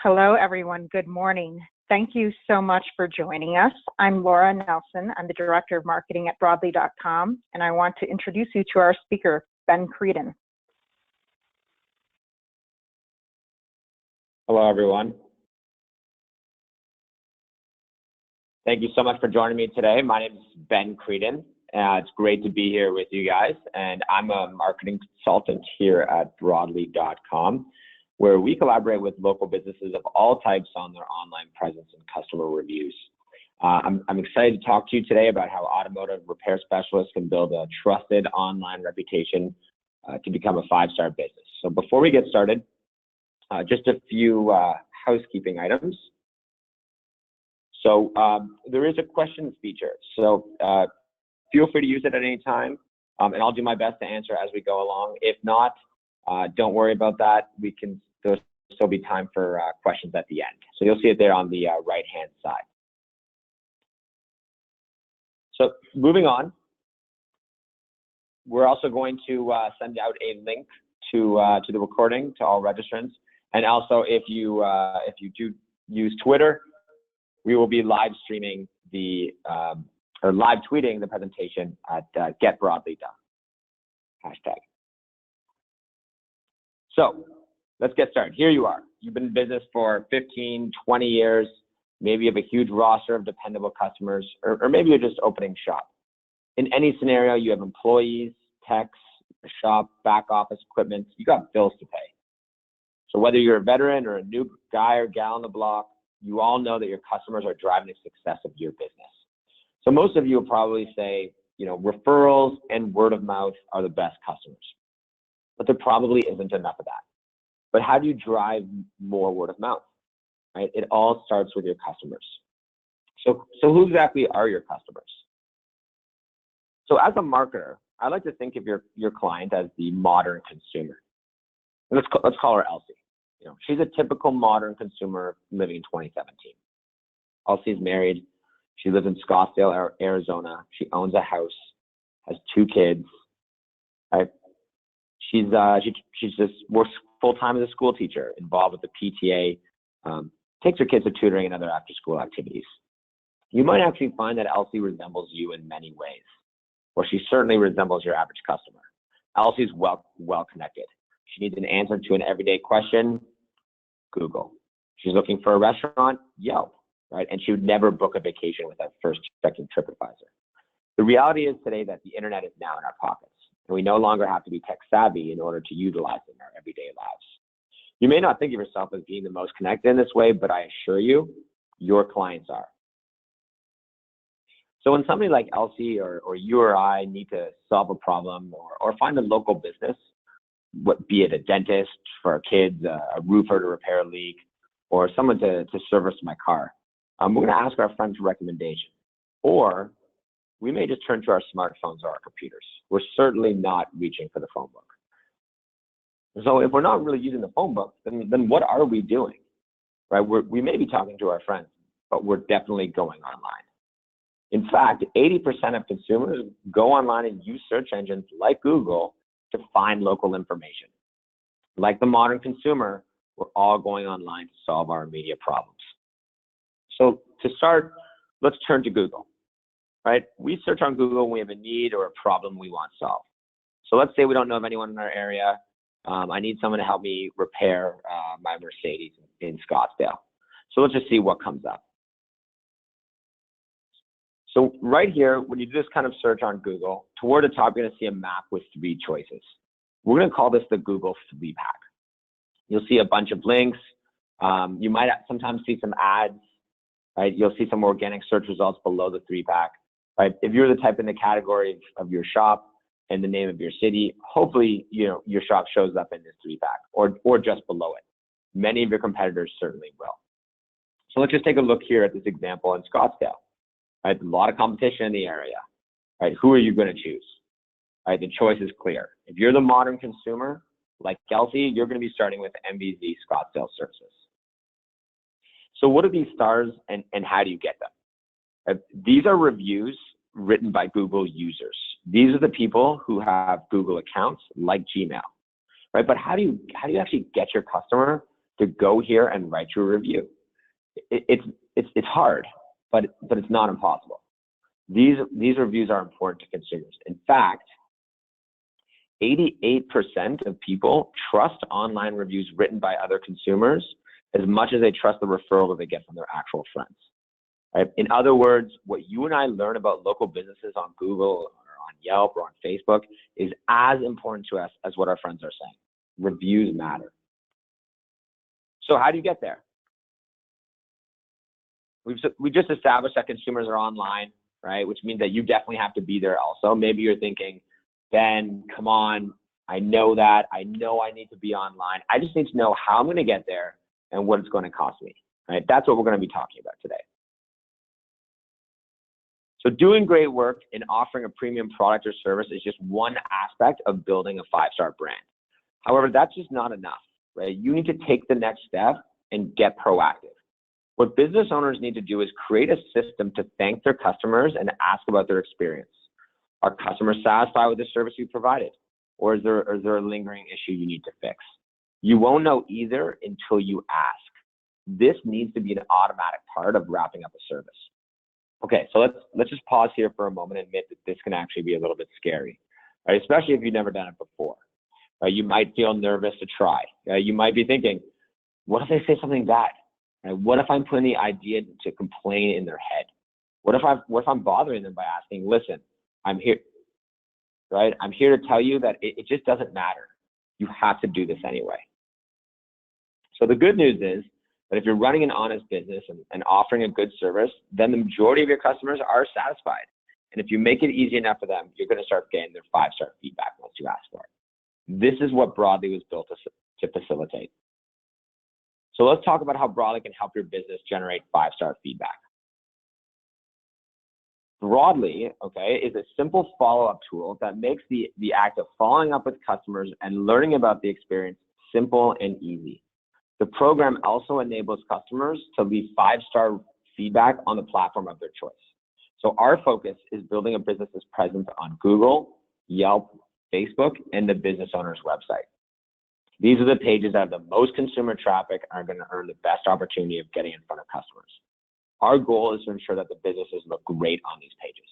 Hello, everyone. Good morning. Thank you so much for joining us. I'm Laura Nelson. I'm the Director of Marketing at Broadly.com, and I want to introduce you to our speaker, Ben Creedon. Hello, everyone. Thank you so much for joining me today. My name is Ben Creedon. It's great to be here with you guys, and I'm a marketing consultant here at Broadly.com, where we collaborate with local businesses of all types on their online presence and customer reviews. I'm excited to talk to you today about how automotive repair specialists can build a trusted online reputation to become a five-star business. So before we get started, just a few housekeeping items. So there is a questions feature. So feel free to use it at any time, and I'll do my best to answer as we go along. If not, don't worry about that. There'll still be time for questions at the end. So you'll see it there on the right-hand side. So moving on, we're also going to send out a link to the recording to all registrants. And also, if you do use Twitter, we will be live streaming or live tweeting the presentation at #GetBroadly.com. So let's get started. Here you are. You've been in business for 15, 20 years. Maybe you have a huge roster of dependable customers, or maybe you're just opening shop. In any scenario, you have employees, techs, a shop, back office equipment. You got bills to pay. So whether you're a veteran or a new guy or gal on the block, you all know that your customers are driving the success of your business. So most of you will probably say, referrals and word of mouth are the best customers. But there probably isn't enough of that. But how do you drive more word of mouth? Right? It all starts with your customers. So who exactly are your customers? So as a marketer, I like to think of your client as the modern consumer. And let's call her Elsie. She's a typical modern consumer living in 2017. Elsie's married. She lives in Scottsdale, Arizona. She owns a house, has 2 kids. Right? She just works full-time as a school teacher, involved with the PTA, takes her kids to tutoring and other after-school activities. You might actually find that Elsie resembles you in many ways, or she certainly resembles your average customer. Elsie's well connected. She needs an answer to an everyday question, Google. She's looking for a restaurant, Yelp, right? And she would never book a vacation without first checking TripAdvisor. The reality is today that the internet is now in our pockets, and we no longer have to be tech savvy in order to utilize it in our everyday lives. You may not think of yourself as being the most connected in this way, but I assure you, your clients are. So when somebody like Elsie or you or I need to solve a problem or find a local business, be it a dentist for our kids, a roofer to repair a leak, or someone to service my car, we're going to ask our friends for recommendation. Or we may just turn to our smartphones or our computers. We're certainly not reaching for the phone book. So if we're not really using the phone book, then what are we doing? Right? We may be talking to our friends, but we're definitely going online. In fact, 80% of consumers go online and use search engines like Google to find local information. Like the modern consumer, we're all going online to solve our immediate problems. So to start, let's turn to Google, right? We search on Google when we have a need or a problem we want solved. So let's say we don't know of anyone in our area. I need someone to help me repair my Mercedes in Scottsdale. So let's just see what comes up. So right here, when you do this kind of search on Google, toward the top, you're going to see a map with 3 choices. We're going to call this the Google 3-pack. You'll see a bunch of links. You might sometimes see some ads, right? You'll see some organic search results below the 3-pack, right? If you're the type in the category of your shop and the name of your city, hopefully, your shop shows up in this 3-pack or just below it. Many of your competitors certainly will. So let's just take a look here at this example in Scottsdale. Right, a lot of competition in the area. Right, who are you going to choose? Right, the choice is clear. If you're the modern consumer, like Elsie, you're going to be starting with MVZ Scottsdale Services. So what are these stars and how do you get them? These are reviews written by Google users. These are the people who have Google accounts like Gmail, right? But how do you actually get your customer to go here and write your review. It's hard, but it's not impossible. These reviews are important to consumers. In fact, 88% of people trust online reviews written by other consumers as much as they trust the referral that they get from their actual friends. Right? In other words, what you and I learn about local businesses on Google or on Yelp or on Facebook is as important to us as what our friends are saying. Reviews matter. So how do you get there? We just established that consumers are online, right? Which means that you definitely have to be there also. Maybe you're thinking, Ben, come on, I know that. I know I need to be online. I just need to know how I'm going to get there and what it's going to cost me, right? That's what we're going to be talking about today. So doing great work and offering a premium product or service is just one aspect of building a 5-star brand. However, that's just not enough, right? You need to take the next step and get proactive. What business owners need to do is create a system to thank their customers and ask about their experience. Are customers satisfied with the service you provided? Or is there a lingering issue you need to fix? You won't know either until you ask. This needs to be an automatic part of wrapping up a service. Okay, so let's just pause here for a moment and admit that this can actually be a little bit scary, right? Especially if you've never done it before. You might feel nervous to try. You might be thinking, what if they say something bad? What if I'm putting the idea to complain in their head? What if I'm bothering them by asking, listen, I'm here, right? I'm here to tell you that it just doesn't matter. You have to do this anyway. So the good news is that if you're running an honest business and offering a good service, then the majority of your customers are satisfied. And if you make it easy enough for them, you're going to start getting their 5-star feedback once you ask for it. This is what Broadly was built to facilitate. So let's talk about how Broadly can help your business generate 5-star feedback. Broadly, okay, is a simple follow-up tool that makes the act of following up with customers and learning about the experience simple and easy. The program also enables customers to leave 5-star feedback on the platform of their choice. So our focus is building a business's presence on Google, Yelp, Facebook, and the business owner's website. These are the pages that have the most consumer traffic and are going to earn the best opportunity of getting in front of customers. Our goal is to ensure that the businesses look great on these pages.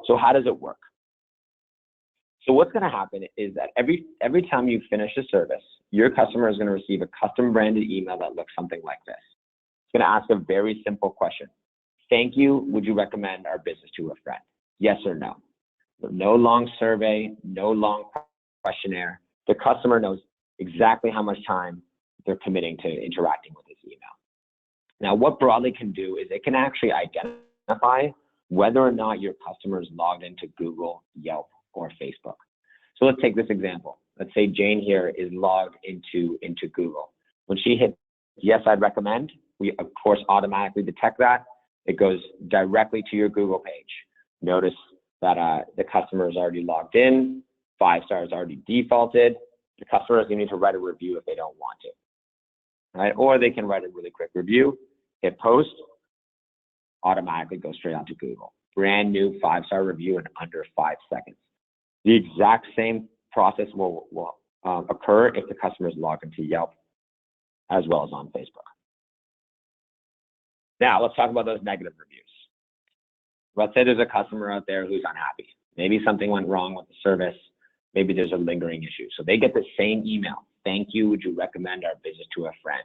So how does it work? So what's going to happen is that every time you finish a service, your customer is going to receive a custom branded email that looks something like this. It's going to ask a very simple question. Thank you. Would you recommend our business to a friend? Yes or no? No long survey, no long questionnaire. The customer knows exactly how much time they're committing to interacting with this email. Now, what Broadly can do is it can actually identify whether or not your customer is logged into Google, Yelp, or Facebook. So let's take this example. Let's say Jane here is logged into Google. When she hits yes, I'd recommend, we of course automatically detect that. It goes directly to your Google page. Notice that the customer is already logged in, 5 stars already defaulted. The customer is going to need to write a review if they don't want to, right? Or they can write a really quick review, hit post, automatically go straight onto Google. Brand new 5-star review in under 5 seconds. The exact same process will occur if the customer is logged into Yelp as well as on Facebook. Now, let's talk about those negative reviews. Let's say there's a customer out there who's unhappy. Maybe something went wrong with the service. Maybe there's a lingering issue. So they get the same email. Thank you. Would you recommend our business to a friend?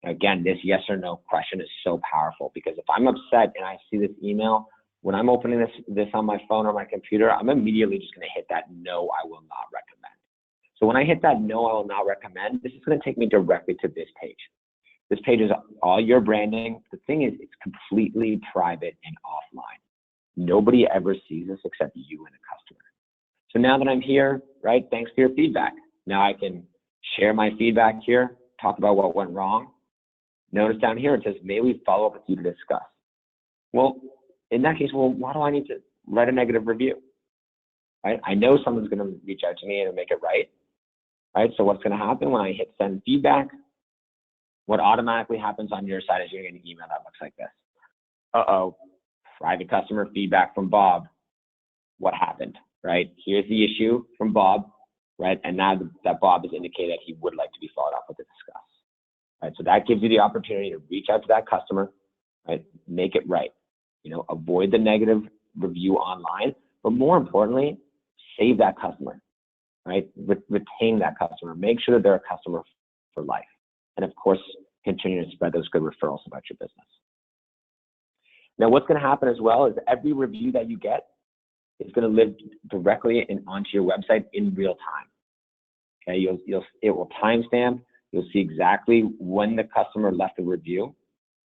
Again, this yes or no question is so powerful because if I'm upset and I see this email, when I'm opening this on my phone or my computer, I'm immediately just going to hit that no, I will not recommend. So when I hit that no, I will not recommend, this is going to take me directly to this page. This page is all your branding. The thing is, it's completely private and offline. Nobody ever sees this except you and the customer. So now that I'm here, right, thanks for your feedback. Now I can share my feedback here, talk about what went wrong. Notice down here, it says, may we follow up with you to discuss? Well, in that case, why do I need to write a negative review? Right? I know someone's going to reach out to me and make it right. Right? So what's going to happen when I hit send feedback? What automatically happens on your side is you're going to get an email that looks like this. Uh-oh, private customer feedback from Bob. What happened? Right? Here's the issue from Bob, right? And now that Bob has indicated that he would like to be followed up with to discuss. right? So that gives you the opportunity to reach out to that customer, right? Make it right. Avoid the negative review online, but more importantly, save that customer, right? Retain that customer. Make sure that they're a customer for life. And of course, continue to spread those good referrals about your business. Now, what's going to happen as well is every review that you get is going to live directly onto your website in real time. Okay, it will timestamp. You'll see exactly when the customer left the review.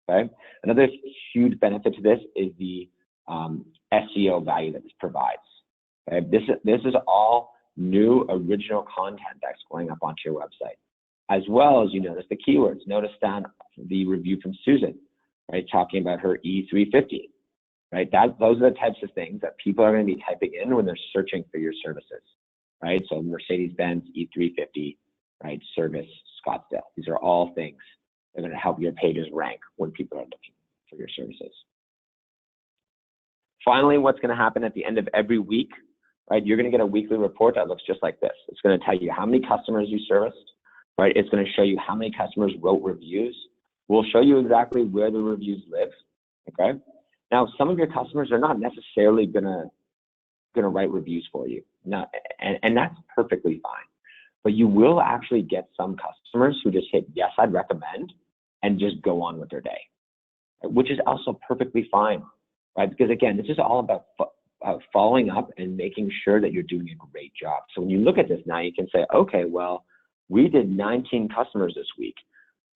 Okay. Another huge benefit to this is the SEO value that this provides. Okay. This is all new original content that's going up onto your website, as well as you notice the keywords. Notice down the review from Susan, right, talking about her E350, right? Those are the types of things that people are going to be typing in when they're searching for your services, right? So Mercedes-Benz E350, right, service Scottsdale. These are all things that are going to help your pages rank when people are looking for your services. Finally, what's going to happen at the end of every week, right? You're going to get a weekly report that looks just like this. It's going to tell you how many customers you serviced, right? It's going to show you how many customers wrote reviews. We'll show you exactly where the reviews live, okay? Now, some of your customers are not necessarily going to write reviews for you, and that's perfectly fine. But you will actually get some customers who just hit, yes, I'd recommend, and just go on with their day, which is also perfectly fine, right? Because again, this is all about following up and making sure that you're doing a great job. So when you look at this now, you can say, okay, well, we did 19 customers this week.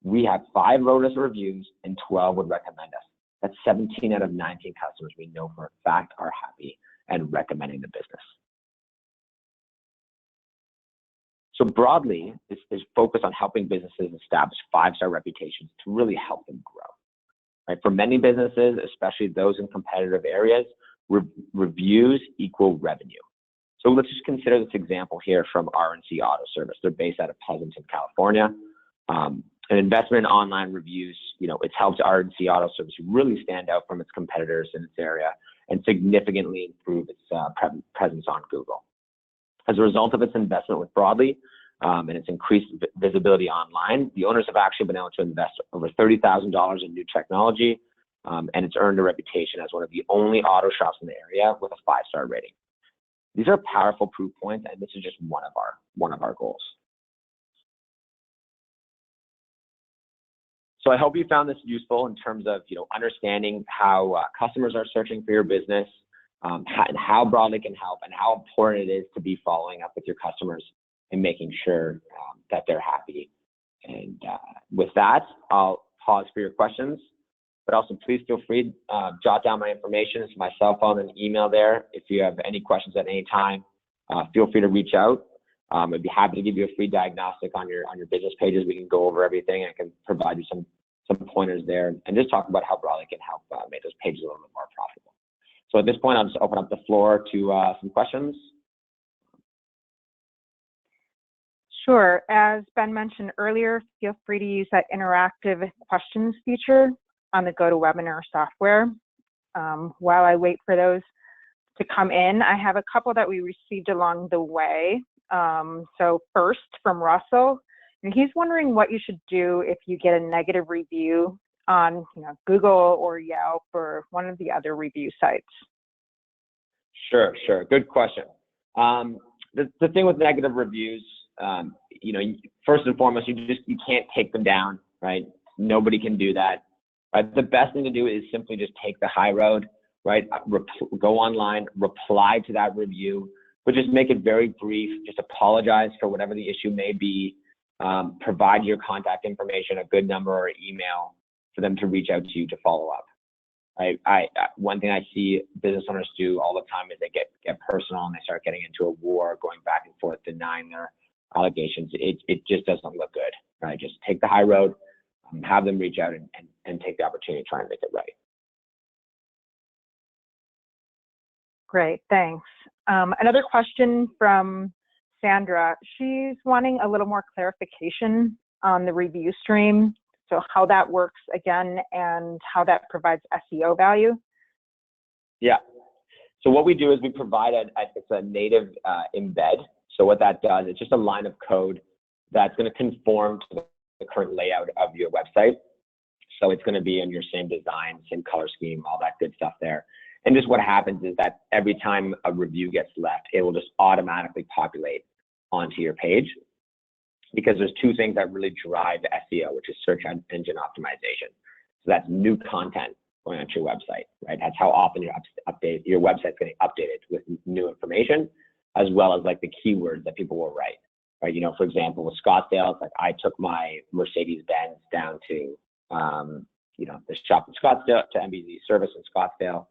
We have 5 wrote us reviews and 12 would recommend us. That's 17 out of 19 customers we know for a fact are happy and recommending the business. So broadly, this is focused on helping businesses establish 5-star reputations to really help them grow. Right? For many businesses, especially those in competitive areas, reviews equal revenue. So let's just consider this example here from R&C Auto Service. They're based out of Pleasanton, California. An investment in online reviews, it's helped R&C Auto Service really stand out from its competitors in its area and significantly improve its presence on Google. As a result of its investment with Broadly and its increased visibility online, the owners have actually been able to invest over $30,000 in new technology, and it's earned a reputation as one of the only auto shops in the area with a 5-star rating. These are powerful proof points, and this is just one of our goals. So I hope you found this useful in terms of understanding how customers are searching for your business, and how Broadly can help, and how important it is to be following up with your customers and making sure that they're happy. And with that, I'll pause for your questions, but also please feel free to jot down my information. It's my cell phone and email there. If you have any questions at any time, feel free to reach out. I'd be happy to give you a free diagnostic on your business pages. We can go over everything. I can provide you some pointers there and just talk about how Broadly can help make those pages a little bit more profitable. So at this point, I'll just open up the floor to some questions. Sure. As Ben mentioned earlier, feel free to use that interactive questions feature on the GoToWebinar software. While I wait for those to come in, I have a couple that we received along the way. So first, from Russell, and he's wondering what you should do if you get a negative review on Google or Yelp or one of the other review sites. Sure. Good question. The thing with negative reviews, first and foremost, you can't take them down, right? Nobody can do that. Right? The best thing to do is simply just take the high road, right? Go online, reply to that review, but just make it very brief. Just apologize for whatever the issue may be. Provide your contact information, a good number or email for them to reach out to you to follow up. One thing I see business owners do all the time is they get personal and they start getting into a war, going back and forth, denying their allegations. It just doesn't look good, right? Just take the high road, have them reach out and take the opportunity to try and make it right. Great, thanks. Another question from Sandra. She's wanting a little more clarification on the review stream. So how that works again and how that provides SEO value. Yeah. So what we do is we provide it's a native embed. So what that does, it's just a line of code that's going to conform to the current layout of your website. So it's going to be in your same design, same color scheme, all that good stuff there. And just what happens is that every time a review gets left, it will just automatically populate onto your page, because there's two things that really drive SEO, which is search engine optimization. So that's new content going onto your website, right? That's how often your website's getting updated with new information, as well as like the keywords that people will write, right? You know, for example, with Scottsdale, it's like I took my Mercedes-Benz down to, you know, the shop in Scottsdale, to MBZ service in Scottsdale,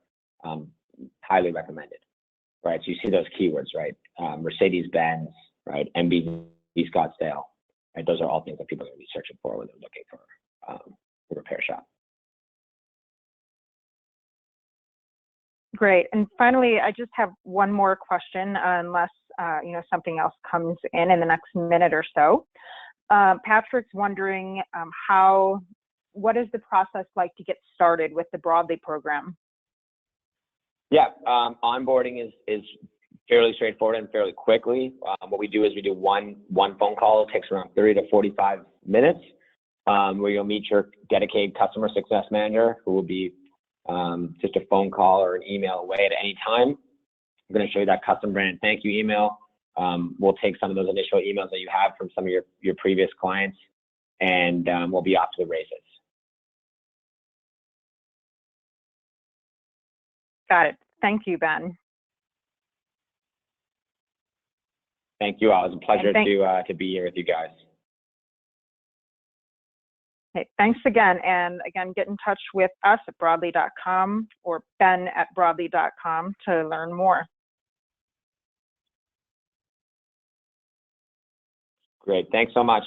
highly recommended, right? So you see those keywords, right? Mercedes-Benz, right? MBZ Scottsdale, right? Those are all things that people are going to be searching for when they're looking for a repair shop. Great. And finally, I just have one more question, unless you know, something else comes in the next minute or so. Patrick's wondering what is the process like to get started with the Broadly program? Yeah, onboarding is fairly straightforward and fairly quickly. What we do is we do one phone call. It takes around 30 to 45 minutes, where you'll meet your dedicated customer success manager, who will be just a phone call or an email away at any time. I'm going to show you that custom brand thank you email. We'll take some of those initial emails that you have from some of your previous clients, and we'll be off to the races. Got it. Thank you, Ben. Thank you all. It was a pleasure to be here with you guys. Okay, thanks again. And again, get in touch with us at broadly.com or ben@broadly.com to learn more. Great. Thanks so much.